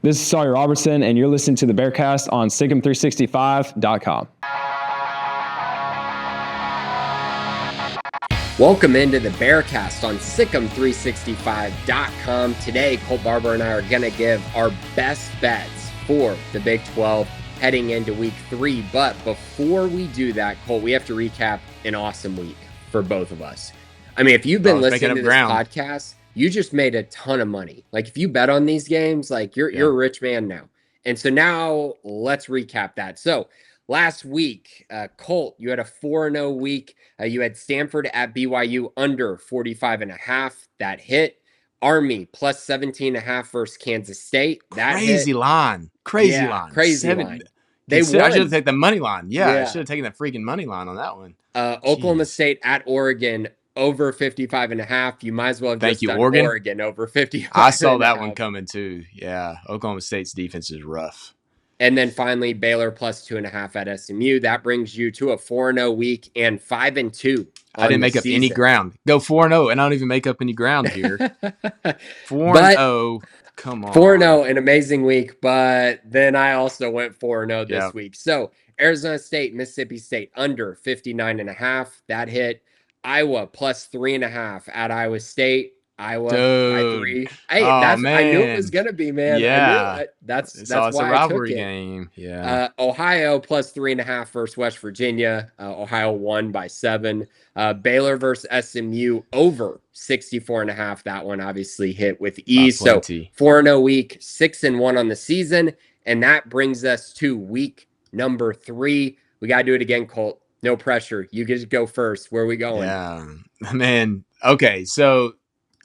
This is Sawyer Robertson, and you're listening to the Bearcast on SicEm365.com. Welcome into the Bearcast on SicEm365.com. Today, Colt, Barber, and I are going to give our best bets for the Big 12 heading into Week 3. But before we do that, Colt, we have to recap an awesome week for both of us. I mean, if you've been listening to this podcast, you just made a ton of money. Like, if you bet on these games, like, you're a rich man now. And so now let's recap that. So last week, Colt, you had a 4-0 week. You had Stanford at BYU under 45.5. That hit. Army plus 17.5 versus Kansas State. That crazy hit. line. Crazy line. Line. I should have taken the money line. I should have taken the freaking money line on that one. Oklahoma State at Oregon over 55.5. You might as well have done Oregon over 55. I saw that one coming too. Yeah. Oklahoma State's defense is rough. And then finally, Baylor plus 2.5 at SMU. That brings you to a 4-0 week and 5-2. I didn't make up any ground. Go 4-0, and I don't even make up any ground here. 4-0. Come on. 4-0, an amazing week. But then I also went 4-0 this week. So Arizona State, Mississippi State under 59.5. That hit. Iowa plus 3.5 at Iowa State. Iowa by 3. Hey, I knew it was gonna be, man. Yeah, I knew it. That's it's why a rivalry I took it. Game. Yeah. Ohio plus 3.5 versus West Virginia. Ohio won by 7. Baylor versus SMU over 64.5. That one obviously hit with ease. So 4-0 week, 6-1 on the season, and that brings us to week number 3. We gotta do it again, Colt. No pressure. You get to go first. Where are we going? Yeah, man. Okay, so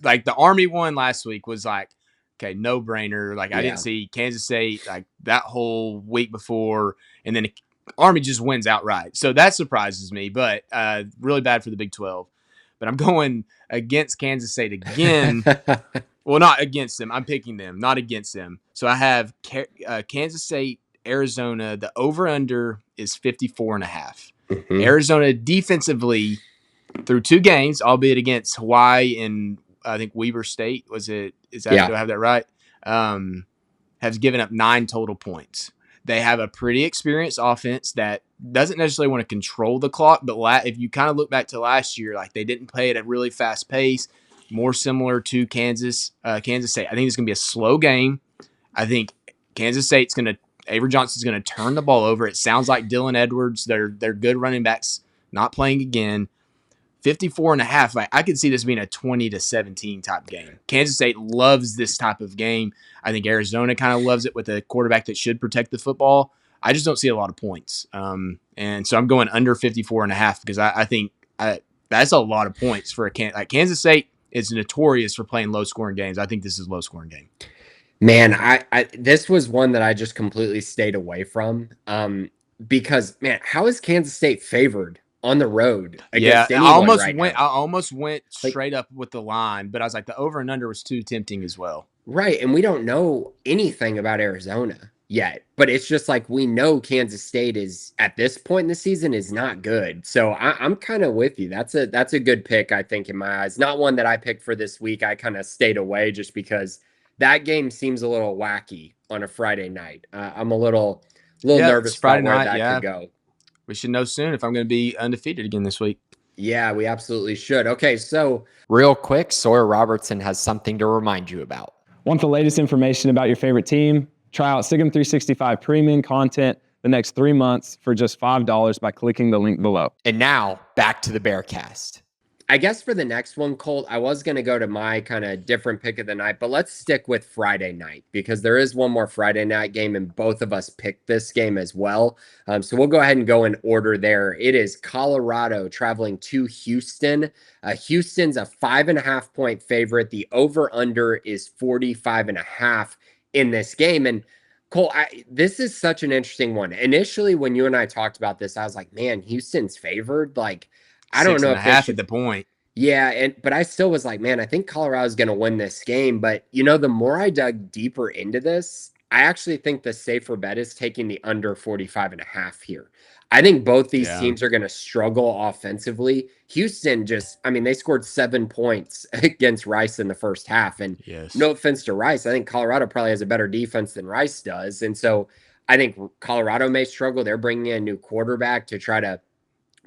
like the Army one last week was like, okay, no brainer. Like I didn't see Kansas State like that whole week before, and then Army just wins outright. So that surprises me, but really bad for the Big 12. But I'm going against Kansas State again. Well, not against them. I'm picking them, not against them. So I have Kansas State, Arizona. The over/under is 54.5. Mm-hmm. Arizona defensively through 2 games, albeit against Hawaii and I think Weber State, do I have that right? Has given up 9 total points. They have a pretty experienced offense that doesn't necessarily want to control the clock, but if you kind of look back to last year, like they didn't play at a really fast pace, more similar to Kansas State. I think it's going to be a slow game. I think Kansas State's Avery Johnson's going to turn the ball over. It sounds like Dylan Edwards, they're good running backs, not playing again. 54.5. Like I could see this being a 20-17 type game. Kansas State loves this type of game. I think Arizona kind of loves it with a quarterback that should protect the football. I just don't see a lot of points. And so I'm going under 54.5 because I think that's a lot of points for Kansas State is notorious for playing low scoring games. I think this is a low scoring game. Man, this was one that I just completely stayed away from because, man, how is Kansas State favored on the road against anyone I almost went straight up with the line, but I was like, the over and under was too tempting as well. Right, and we don't know anything about Arizona yet, but it's just like we know Kansas State is, at this point in the season, is not good. So I'm kind of with you. That's a good pick, I think, in my eyes. Not one that I picked for this week. I kind of stayed away just because that game seems a little wacky on a Friday night. I'm a little nervous about where that could go. We should know soon if I'm going to be undefeated again this week. Yeah, we absolutely should. Okay, so real quick, Sawyer Robertson has something to remind you about. Want the latest information about your favorite team? Try out SicEm365 premium content the next 3 months for just $5 by clicking the link below. And now, back to the Bearcast. I guess for the next one, Colt, I was going to go to my kind of different pick of the night, but let's stick with Friday night because there is one more Friday night game and both of us picked this game as well. So we'll go ahead and go in order there. It is Colorado traveling to Houston. Houston's a 5.5 point favorite. The over-under is 45.5 in this game. And Cole, this is such an interesting one. Initially, when you and I talked about this, I was like, man, Houston's favored. Like, I don't know if half at the point. Yeah, but I still was like, man, I think Colorado's going to win this game. But, the more I dug deeper into this, I actually think the safer bet is taking the under 45.5 here. I think both these teams are going to struggle offensively. Houston they scored 7 points against Rice in the first half. And no offense to Rice, I think Colorado probably has a better defense than Rice does. And so I think Colorado may struggle. They're bringing in a new quarterback to try to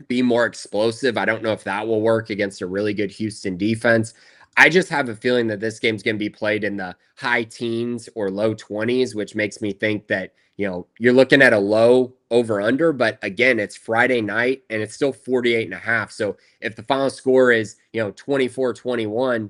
be more explosive. I don't know if that will work against a really good Houston defense. I just have a feeling that this game's going to be played in the high teens or low 20s, which makes me think that, you're looking at a low over under, but again, it's Friday night and it's still 48.5. So if the final score is, 24-21,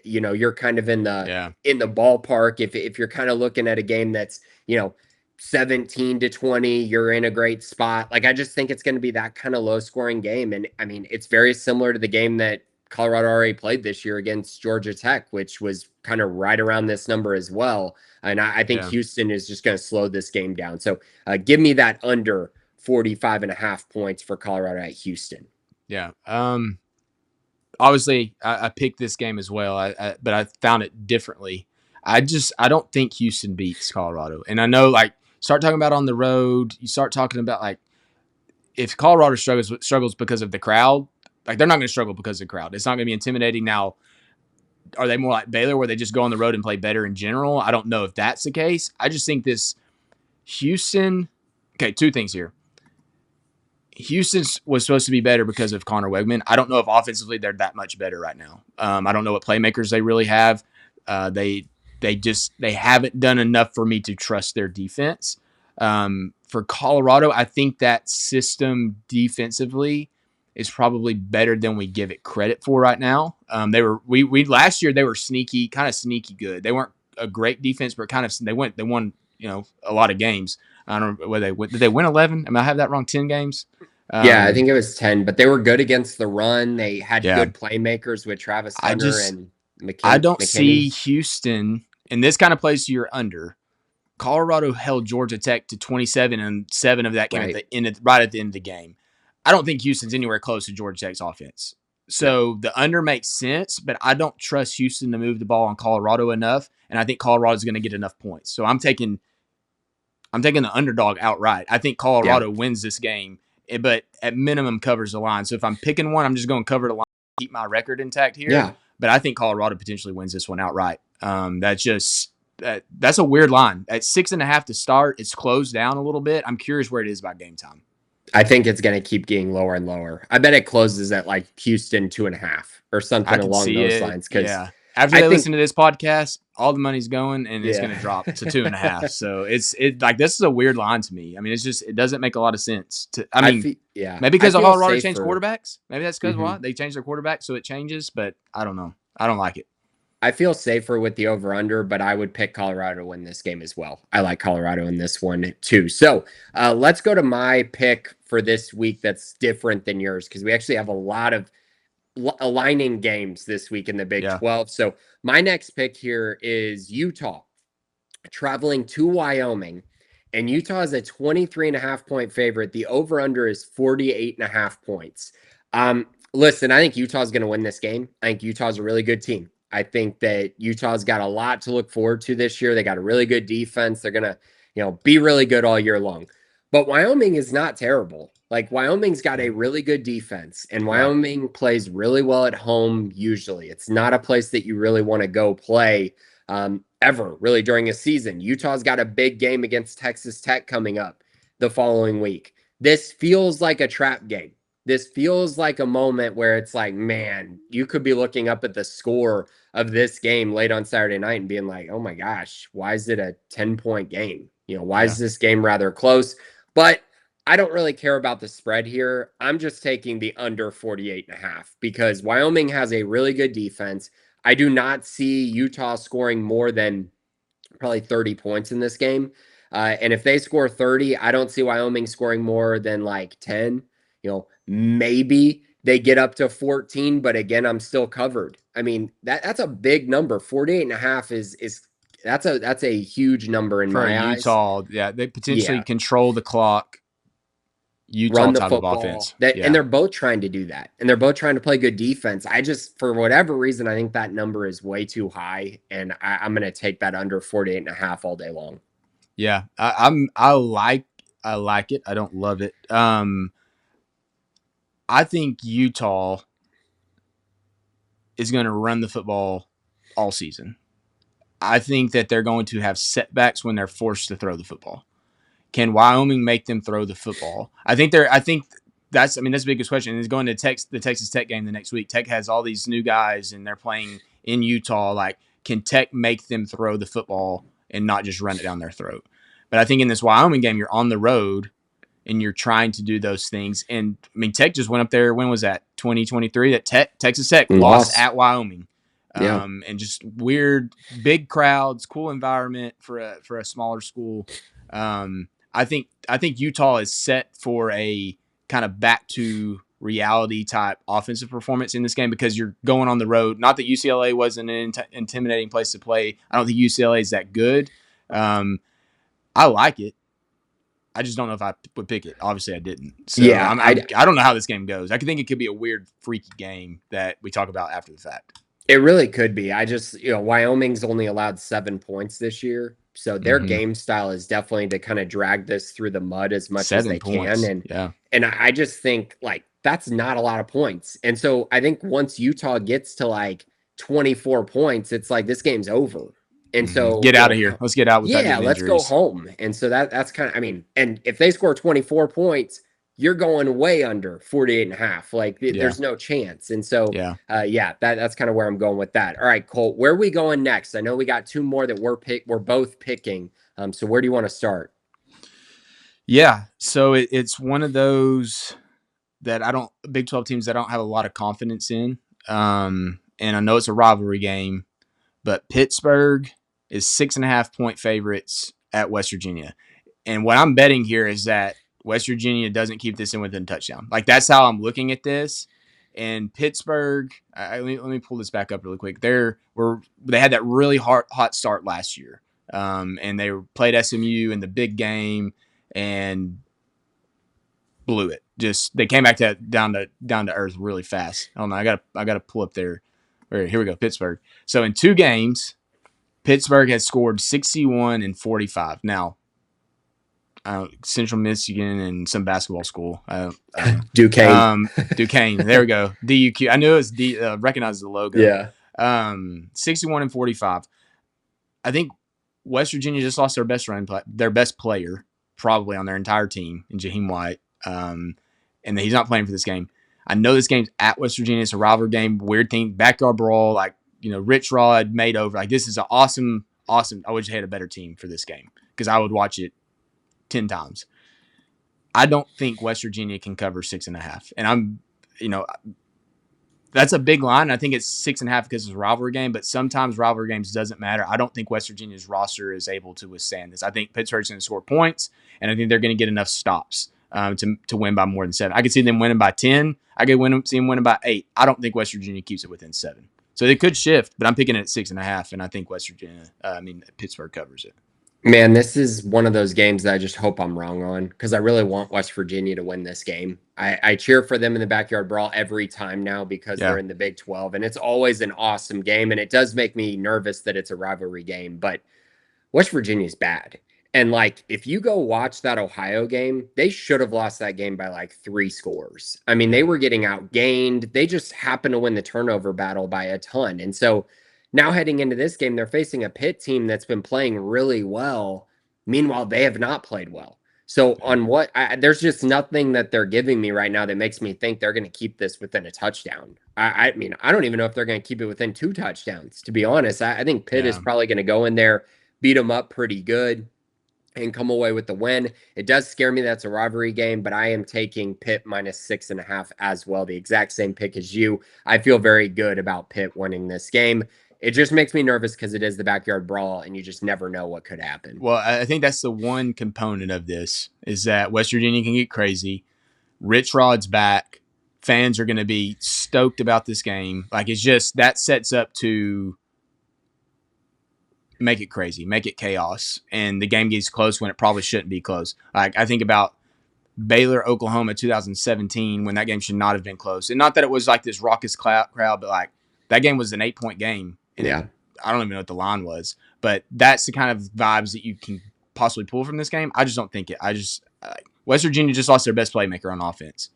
you're kind of in the ballpark. If you're kind of looking at a game that's, 17-20, you're in a great spot. Like, I just think it's going to be that kind of low scoring game. And I mean, it's very similar to the game that Colorado already played this year against Georgia Tech, which was kind of right around this number as well. And I think Houston is just going to slow this game down. So give me that under 45.5 points for Colorado at Houston. Yeah. Obviously, I picked this game as well, but I found it differently. I don't think Houston beats Colorado. And I know, start talking about on the road, you start talking about, if Colorado struggles because of the crowd, they're not going to struggle because of the crowd. It's not going to be intimidating. Now, are they more like Baylor where they just go on the road and play better in general? I don't know if that's the case. I just think this Houston – okay, two things here. Houston was supposed to be better because of Connor Wegman. I don't know if offensively they're that much better right now. I don't know what playmakers they really have. They haven't done enough for me to trust their defense. For Colorado, I think that system defensively is probably better than we give it credit for right now. Last year they were sneaky good. They weren't a great defense, but they won a lot of games. I don't know whether did they win 11? I have that wrong. 10 games. Yeah, I think it was 10, but they were good against the run. They had good playmakers with Travis Hunter and McKinney. I don't see Houston, and this kind of plays to your under. Colorado held Georgia Tech to 27 and 7 of that game right at the end of the game. I don't think Houston's anywhere close to Georgia Tech's offense. So the under makes sense, but I don't trust Houston to move the ball on Colorado enough, and I think Colorado's going to get enough points. So I'm taking the underdog outright. I think Colorado wins this game, but at minimum covers the line. So if I'm picking one, I'm just going to cover the line, keep my record intact here. Yeah. But I think Colorado potentially wins this one outright. That's a weird line. At 6.5 to start, it's closed down a little bit. I'm curious where it is by game time. I think it's going to keep getting lower and lower. I bet it closes at Houston 2.5 or something along those lines. Because after they listen to this podcast, all the money's going and it's going to drop to 2.5. So this is a weird line to me. I mean, it doesn't make a lot of sense. Maybe because Colorado changed quarterbacks. Maybe that's because why they changed their quarterback, so it changes. But I don't know. I don't like it. I feel safer with the over-under, but I would pick Colorado to win this game as well. I like Colorado in this one too. So let's go to my pick for this week that's different than yours because we actually have a lot of aligning games this week in the Big 12. So my next pick here is Utah traveling to Wyoming, and Utah is a 23.5 point favorite. The over-under is 48.5 points. Listen, I think Utah is going to win this game. I think Utah is a really good team. I think that Utah's got a lot to look forward to this year. They got a really good defense. They're going to, be really good all year long. But Wyoming is not terrible. Wyoming's got a really good defense, and Wyoming plays really well at home usually. It's not a place that you really want to go play ever, really, during a season. Utah's got a big game against Texas Tech coming up the following week. This feels like a trap game. This feels like a moment where it's man, you could be looking up at the score of this game late on Saturday night and being like, oh my gosh, why is it a 10-point game? Why is this game rather close? But I don't really care about the spread here. I'm just taking the under 48.5 because Wyoming has a really good defense. I do not see Utah scoring more than probably 30 points in this game. And if they score 30, I don't see Wyoming scoring more than 10. Maybe they get up to 14, but again, I'm still covered. I mean, that's a big number. 48.5 is that's a huge number in my eyes. Utah, they potentially control the clock. Utah Run the type football. Of offense. And they're both trying to do that. And they're both trying to play good defense. I just, for whatever reason, I think that number is way too high. And I'm going to take that under 48.5 all day long. Yeah, I like it. I don't love it. I think Utah is going to run the football all season. I think that they're going to have setbacks when they're forced to throw the football. Can Wyoming make them throw the football? I think that's the biggest question. Is going to the Texas Tech game the next week. Tech has all these new guys and they're playing in Utah. Like, can Tech make them throw the football and not just run it down their throat? But I think in this Wyoming game, you're on the road and you're trying to do those things. And I mean, Tech just went up there. When was that? 2023. That Texas Tech lost at Wyoming. Yeah. And just weird, big crowds, cool environment for a smaller school. I think Utah is set for a kind of back to reality type offensive performance in this game because you're going on the road. Not that UCLA wasn't an intimidating place to play. I don't think UCLA is that good. I like it. I just don't know if I would pick it. Obviously, I didn't. So Yeah, I don't know how this game goes. I think it could be a weird, freaky game that we talk about after the fact. It really could be. Wyoming's only allowed 7 points this year. So their game style is definitely to kind of drag this through the mud as much as they can. And I just think like that's not a lot of points. And so I think once Utah gets to like 24 points, it's like this game's over. And so get out of here. Let's get out with that. Yeah, let's go home. And so that's kind of, and if they score 24 points, you're going way under 48 and a half. Like there's no chance. And so, that's kind of where I'm going with that. All right, Colt, where are we going next? I know we got two more that we're both picking. So where do you want to start? Yeah. So it's one of those that Big 12 teams that I don't have a lot of confidence in. And I know it's a rivalry game, but Pittsburgh is 6.5 point favorites at West Virginia. And what I'm betting here is that West Virginia doesn't keep this in within a touchdown. Like, that's how I'm looking at this. And Pittsburgh, let me pull this back up really quick. They had that really hot start last year, and they played SMU in the big game and blew it. Just they came back down to earth really fast. I don't know. I got to pull up there. Here we go. Pittsburgh. So in 2 games, Pittsburgh has scored 61 and 45. Now, Central Michigan and some basketball school. Duquesne. Duquesne. There we go. DUQ. I knew it was recognized the logo. Yeah. 61 and 45. I think West Virginia just lost their best player probably on their entire team in Jaheim White. And he's not playing for this game. I know this game's at West Virginia. It's a rivalry game. Weird thing. Backyard brawl. Like, Rich Rod made over. Like, this is an awesome. I wish they had a better team for this game because I would watch it 10 times. I don't think West Virginia can cover 6.5. And that's a big line. I think it's 6.5 because it's a rivalry game, but sometimes rivalry games doesn't matter. I don't think West Virginia's roster is able to withstand this. I think Pittsburgh's going to score points, and I think they're going to get enough stops to win by more than 7. I could see them winning by 10. I could see them winning by 8. I don't think West Virginia keeps it within 7. So they could shift, but I'm picking it at 6.5, and I think Pittsburgh covers it. Man, this is one of those games that I just hope I'm wrong on because I really want West Virginia to win this game. I cheer for them in the backyard brawl every time now because they're in the Big 12, and it's always an awesome game, and it does make me nervous that it's a rivalry game, but West Virginia's bad. And, like, if you go watch that Ohio game, they should have lost that game by, like, 3 scores. I mean, they were getting outgained. They just happened to win the turnover battle by a ton. And so now heading into this game, they're facing a Pitt team that's been playing really well. Meanwhile, they have not played well. So there's just nothing that they're giving me right now that makes me think they're going to keep this within a touchdown. I mean, I don't even know if they're going to keep it within 2 touchdowns, to be honest. I think Pitt is probably going to go in there, beat them up pretty good, and come away with the win. It does scare me that's a rivalry game, but I am taking Pitt minus 6.5 as well. The exact same pick as you. I feel very good about Pitt winning this game. It just makes me nervous because it is the backyard brawl, and you just never know what could happen. Well, I think that's the one component of this is that West Virginia can get crazy. Rich Rod's back. Fans are going to be stoked about this game. Like, it's just that sets up to make it crazy, make it chaos, and the game gets close when it probably shouldn't be close. Like, I think about Baylor, Oklahoma 2017 when that game should not have been close. And not that it was like this raucous crowd, but like that game was an 8-point game. And I don't even know what the line was, but that's the kind of vibes that you can possibly pull from this game. I just don't think it. West Virginia just lost their best playmaker on offense,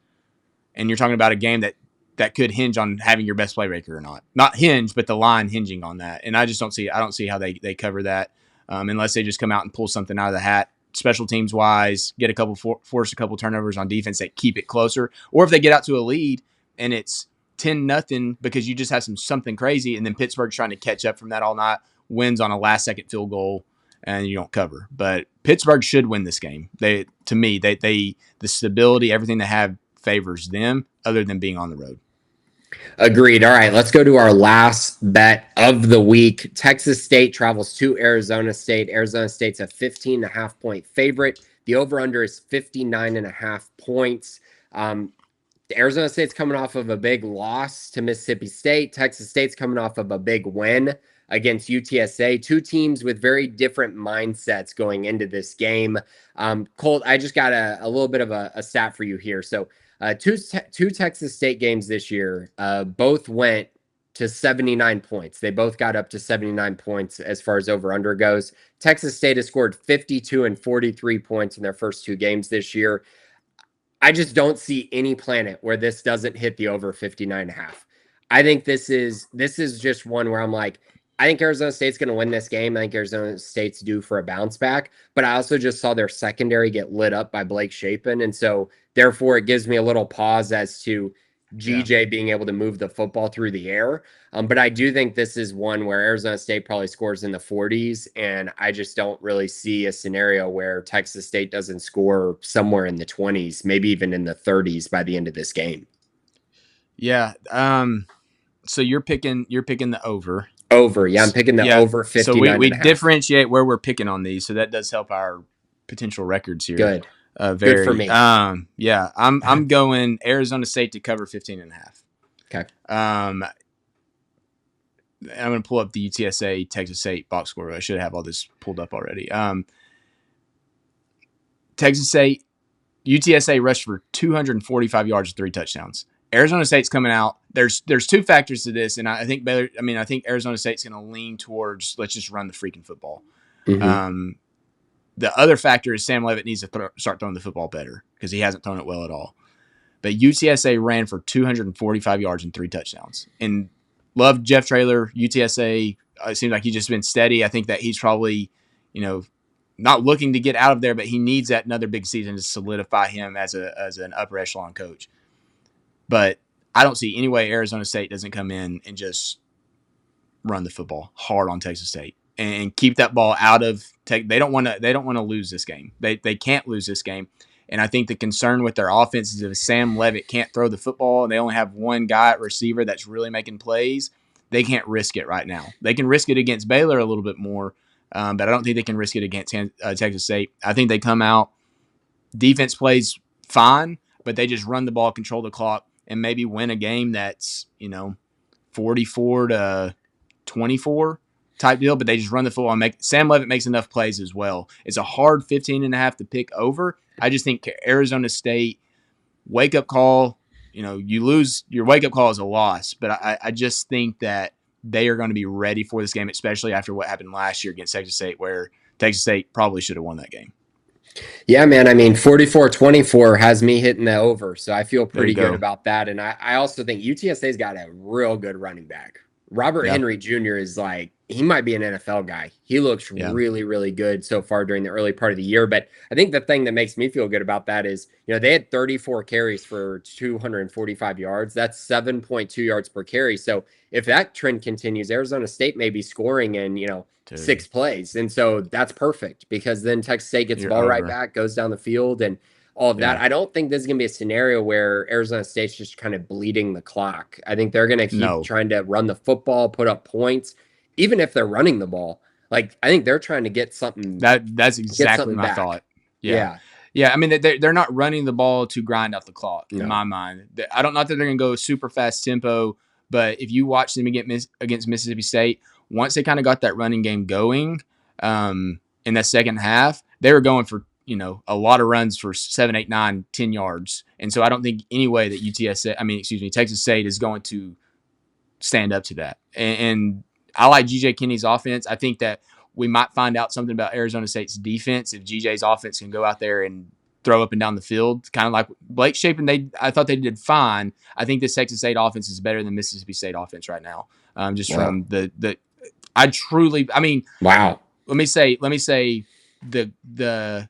and you're talking about a game that could hinge on having your best playmaker or not. Not hinge, but the line hinging on that. And I just don't see. I don't see how they cover that unless they just come out and pull something out of the hat, special teams wise, get a couple force a couple turnovers on defense that keep it closer, or if they get out to a lead and it's 10-0 because you just have something crazy, and then Pittsburgh's trying to catch up from that all night, wins on a last-second field goal, and you don't cover. But Pittsburgh should win this game. The stability, everything they have favors them, other than being on the road. Agreed. All right, let's go to our last bet of the week. Texas State travels to Arizona State. Arizona State's a 15.5-point favorite. The over-under is 59.5 points. Arizona State's coming off of a big loss to Mississippi State. Texas State's coming off of a big win against UTSA. Two teams with very different mindsets going into this game. Colt, I just got a little bit of a stat for you here. So two Texas State games this year, both went to 79 points. They both got up to 79 points as far as over-under goes. Texas State has scored 52 and 43 points in their first two games this year. I just don't see any planet where this doesn't hit the over 59.5. I think this is just one where I'm like, I think Arizona State's going to win this game. I think Arizona State's due for a bounce back, but I also just saw their secondary get lit up by Blake Shapen. And so therefore it gives me a little pause as to GJ being able to move the football through the air. But I do think this is one where Arizona State probably scores in the 40s. And I just don't really see a scenario where Texas State doesn't score somewhere in the 20s, maybe even in the 30s by the end of this game. Yeah. So you're picking the over. Over. Yeah. I'm picking the over 59. So we differentiate where we're picking on these. So that does help our potential records here. Good. Good for me. Yeah, I'm going Arizona State to cover 15.5. Okay. I'm going to pull up the UTSA Texas State box score. I should have all this pulled up already. Texas State, UTSA rushed for 245 yards and 3 touchdowns. Arizona State's coming out. There's two factors to this, and I think Arizona State's going to lean towards let's just run the freaking football. Mm-hmm. The other factor is Sam Leavitt needs to start throwing the football better because he hasn't thrown it well at all. But UTSA ran for 245 yards and 3 touchdowns. And love Jeff Traylor, UTSA. It seems like he's just been steady. I think that he's probably, not looking to get out of there, but he needs that another big season to solidify him as an upper echelon coach. But I don't see any way Arizona State doesn't come in and just run the football hard on Texas State. And keep that ball out of they don't want to lose this game. They can't lose this game. And I think the concern with their offense is if Sam Leavitt can't throw the football and they only have one guy at receiver that's really making plays, they can't risk it right now. They can risk it against Baylor a little bit more, but I don't think they can risk it against Texas State. I think they come out, defense plays fine, but they just run the ball, control the clock, and maybe win a game that's 44-24. type deal, but they just run the football and Sam Leavitt makes enough plays as well. It's a hard 15.5 to pick over. I just think Arizona State wake-up call, you lose, your wake-up call is a loss, but I just think that they are going to be ready for this game, especially after what happened last year against Texas State, where Texas State probably should have won that game. Yeah, man. 44-24 has me hitting the over, so I feel pretty good about that. And I also think UTSA's got a real good running back. Robert Henry Jr. is he might be an NFL guy. He looks really, really good so far during the early part of the year. But I think the thing that makes me feel good about that is, they had 34 carries for 245 yards. That's 7.2 yards per carry. So if that trend continues, Arizona State may be scoring in, 6 plays. And so that's perfect because then Texas State gets the ball right back, goes down the field and all of that. I don't think this is going to be a scenario where Arizona State's just kind of bleeding the clock. I think they're going to keep trying to run the football, put up points, even if they're running the ball. I think they're trying to get something. That's exactly my thought. Yeah. I mean, they're not running the ball to grind out the clock in my mind. I don't know that they're going to go super fast tempo, but if you watch them against Mississippi State, once they kind of got that running game going in that second half, they were going for a lot of runs for 7, 8, 9, 10 yards. And so I don't think any way that Texas State is going to stand up to that. And I like GJ Kinney's offense. I think that we might find out something about Arizona State's defense if GJ's offense can go out there and throw up and down the field. Kind of like Blake Shapen, I thought they did fine. I think this Texas State offense is better than Mississippi State offense right now. From wow. Let me say the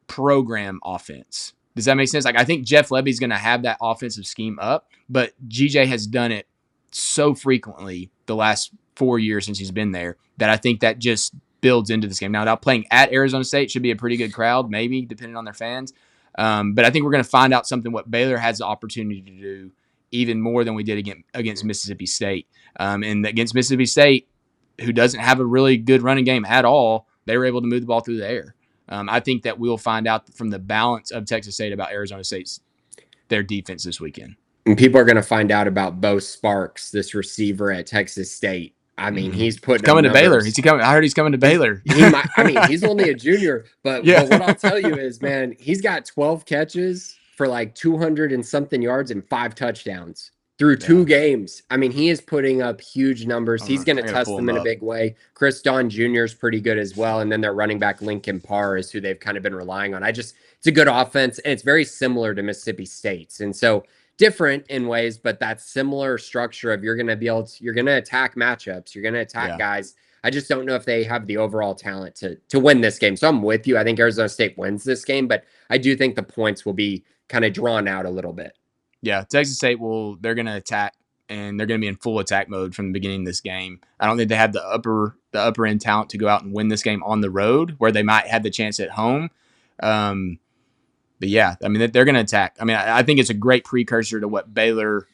program offense. Does that make sense? Like, I think Jeff Lebby's going to have that offensive scheme up, but GJ has done it so frequently the last 4 years since he's been there that I think that just builds into this game. Now playing at Arizona State should be a pretty good crowd, maybe, depending on their fans. But I think we're going to find out something what Baylor has the opportunity to do even more than we did against Mississippi State. And against Mississippi State, who doesn't have a really good running game at all, they were able to move the ball through the air. I think that we'll find out from the balance of Texas State about Arizona State's their defense this weekend. And people are going to find out about Bo Sparks, this receiver at Texas State. I mean, he's coming to Baylor. I heard he's coming to Baylor. He's only a junior, but what I'll tell you is, man, he's got 12 catches for like 200 and something yards and 5 touchdowns through 2 games. I mean, he is putting up huge numbers. He's going to test them in a big way. Chris Don Jr. is pretty good as well. And then their running back, Lincoln Parr, is who they've kind of been relying on. It's a good offense, and it's very similar to Mississippi State's. And so different in ways, but that similar structure of you're going to attack matchups. You're going to attack guys. I just don't know if they have the overall talent to win this game. So I'm with you. I think Arizona State wins this game, but I do think the points will be kind of drawn out a little bit. Yeah, Texas State they're going to attack, and they're going to be in full attack mode from the beginning of this game. I don't think they have the upper end talent to go out and win this game on the road where they might have the chance at home. But yeah, I mean, they're going to attack. I mean, I think it's a great precursor to what Baylor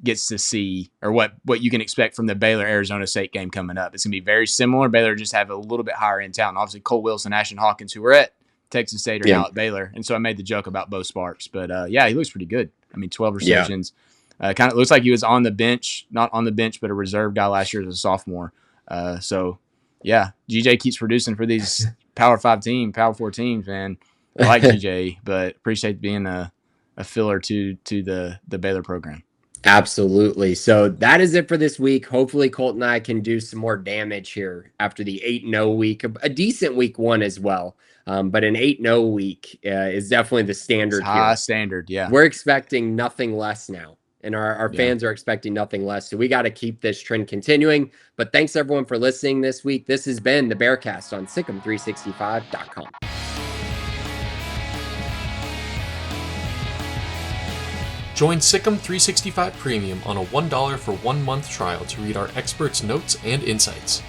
gets to see, or what you can expect from the Baylor-Arizona State game coming up. It's going to be very similar. Baylor just have a little bit higher end talent. Obviously, Cole Wilson, Ashton Hawkins, who were at Texas State, are now at Baylor. And so I made the joke about Bo Sparks. But he looks pretty good. I mean, 12 receptions. Kind of looks like he was on the bench, not on the bench, but a reserve guy last year as a sophomore. GJ keeps producing for these Power 4 teams, man. I like GJ, but appreciate being a filler to the Baylor program. Absolutely. So that is it for this week. Hopefully Colt and I can do some more damage here after the 8-0 week, a decent week 1 as well. But an 8-0 week is definitely the standard. It's high standard, yeah. We're expecting nothing less now, and our fans are expecting nothing less. So we got to keep this trend continuing. But thanks everyone for listening this week. This has been the Bearcast on Sikkim365.com. Join Sikkim 365 Premium on a $1 for 1 month trial to read our experts' notes and insights.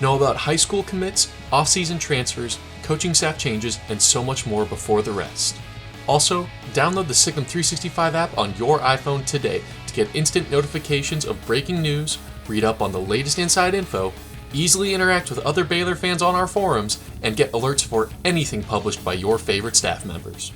Know about high school commits, off-season transfers, coaching staff changes, and so much more before the rest. Also, download the Sikkim 365 app on your iPhone today to get instant notifications of breaking news, read up on the latest inside info, easily interact with other Baylor fans on our forums, and get alerts for anything published by your favorite staff members.